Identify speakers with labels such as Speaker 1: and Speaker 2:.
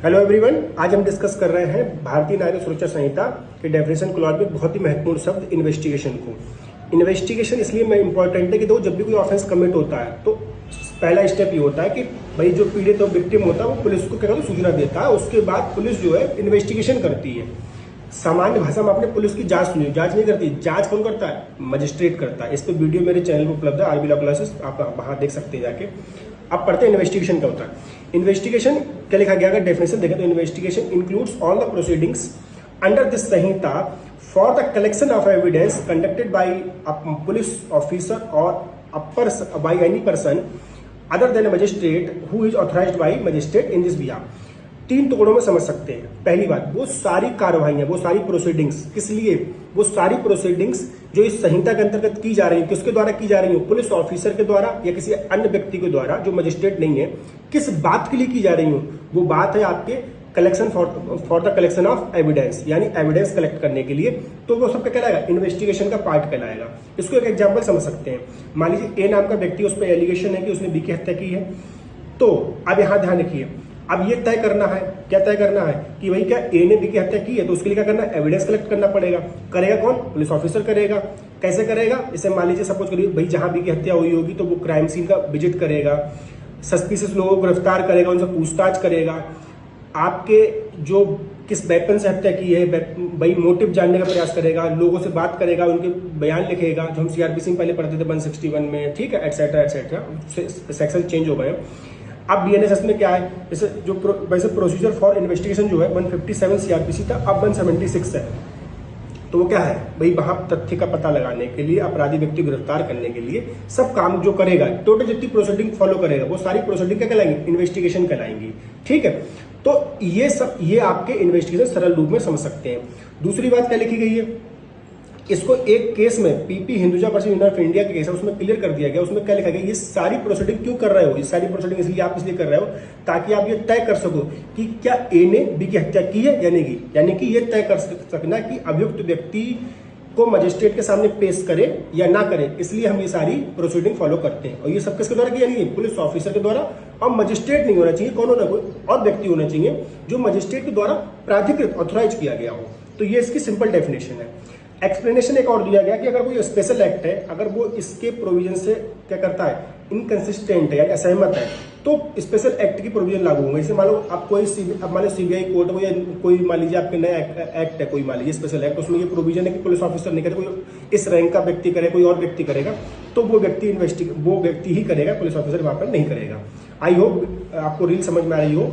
Speaker 1: Hello everyone, आज हम discuss कर रहे हैं भारतीय नागरिक सुरक्षा संहिता के डेफिनेशन क्लॉज में बहुत ही महत्वपूर्ण शब्द इन्वेस्टिगेशन को। इन्वेस्टिगेशन इसलिए मैं इंपॉर्टेंट है कि जब भी कोई ऑफेंस कमिट होता है तो पहला स्टेप ये होता है कि भाई जो पीड़ित और विक्टिम होता है वो पुलिस को क्या कहते हैं सूचना देता है। उसके बाद पुलिस जो है इन्वेस्टिगेशन करती है। सामान्य भाषा में आपने पुलिस की जांच सुनी, जांच नहीं करती। जांच कौन करता है? मजिस्ट्रेट करता है। इस पे वीडियो मेरे चैनल पर उपलब्ध है, आरबी लॉ क्लासेस, आप वहां देख सकते हैं जाके। अब पढ़ते हैं इन्वेस्टिगेशन क्या होता है। इन्वेस्टिगेशन क्या लिखा गया, अगर डेफिनेशन देखें तो investigation includes all the proceedings under this Sanhita for the collection of evidence conducted by a police officer or by any person other than magistrate who is authorised by magistrate in this behalf. तीन टुकड़ों में समझ सकते हैं। पहली बात, वो सारी कार्रवाइयां, वो सारी प्रोसीडिंग्स, किस लिए? वो सारी प्रोसीडिंग्स जो इस संहिता के अंतर्गत की जा रही है, किसके द्वारा की जा रही है? पुलिस ऑफिसर के द्वारा या किसी अन्य व्यक्ति के द्वारा जो मजिस्ट्रेट नहीं है। किस बात के लिए की जा रही है? वो बात है आपके collection for the collection of evidence, यानी एविडेंस कलेक्ट करने के लिए। तो वो सब क्या कहलाएगा? इन्वेस्टिगेशन का पार्ट कहलाएगा। इसको एक एग्जाम्पल समझ सकते हैं। मान लीजिए ए नाम का व्यक्ति, उस पर एलिगेशन है कि उसने बी की हत्या की है। तो अब यहां ध्यान रखिए, अब ये तय करना है, क्या तय करना है कि भाई क्या ए ने बी की हत्या की है, तो उसके लिए क्या करना है? एविडेंस कलेक्ट करना पड़ेगा। करेगा कौन? पुलिस ऑफिसर करेगा। कैसे करेगा? इसे मान लीजिए सपोज करिए भाई जहां बी की हत्या हुई होगी तो वो क्राइम सीन का विजिट करेगा, सस्पिशियस लोगों को गिरफ्तार करेगा, उनसे पूछताछ करेगा, आपके जो किस वेपन से हत्या की है भाई मोटिव जानने का प्रयास करेगा, लोगों से बात करेगा, उनके बयान लिखेगा, जो हम सीआरपीसी में पहले पढ़ते थे 161 में, ठीक है, एटसेट्रा एटसेट्रा, सेक्शन चेंज हो गए। अब बीएनएसएस में क्या है, जैसे जो वैसे प्रोसीजर फॉर इन्वेस्टिगेशन जो है 157 सीआरपीसी था, अब 176 है। तो वो क्या है भाई, वहां तथ्य का पता लगाने के लिए, अपराधी व्यक्ति को गिरफ्तार करने के लिए सब काम जो करेगा, टोटल जितनी प्रोसीडिंग फॉलो करेगा वो सारी प्रोसीडिंग क्या कहलाएंगी? इन्वेस्टिगेशन कहलाएंगी। ठीक है, तो ये आपके इन्वेस्टिगेशन सरल रूप में समझ सकते हैं। दूसरी बात क्या लिखी गई है, इसको एक केस में PP Hinduja versus union of India के केस है, उसमें क्लियर कर दिया गया। उसमें क्या लिखा गया, ये सारी प्रोसीडिंग क्यों कर रहे हो? ये सारी प्रोसीडिंग इसलिए आप इसलिए कर रहे हो ताकि आप ये तय कर सको कि क्या ए ने बी की हत्या की है या नहीं की, यानी कि ये तय कर सकना कि अभियुक्त व्यक्ति को मजिस्ट्रेट के सामने पेश करे या ना करे। इसलिए हम ये सारी प्रोसीडिंग फॉलो करते हैं। और ये सब किसके द्वारा किया जाएगी? पुलिस ऑफिसर के द्वारा। और मजिस्ट्रेट नहीं होना चाहिए, कौन होना? कोई और व्यक्ति होना चाहिए जो मजिस्ट्रेट के द्वारा प्राधिकृत ऑथराइज किया गया हो। तो ये इसकी सिंपल डेफिनेशन है। एक्सप्लेनेशन एक और दिया गया कि अगर कोई स्पेशल एक्ट है, अगर वो इसके प्रोविजन से क्या करता है, इनकंसिस्टेंट है यानी असहमत है, तो स्पेशल एक्ट की प्रोविजन लागू होंगे। जैसे मान लो आप मान लो सीबीआई कोर्ट हो या कोई मान लीजिए आपके नया एक्ट है, कोई मान लीजिए स्पेशल एक्ट, उसमें ये प्रोविजन है कि पुलिस ऑफिसर नहीं करे, कोई इस रैंक का व्यक्ति करे, कोई और व्यक्ति करेगा, तो वो व्यक्ति ही करेगा, पुलिस ऑफिसर वहां पर नहीं करेगा। आई होप आपको रील समझ में आ रही हो।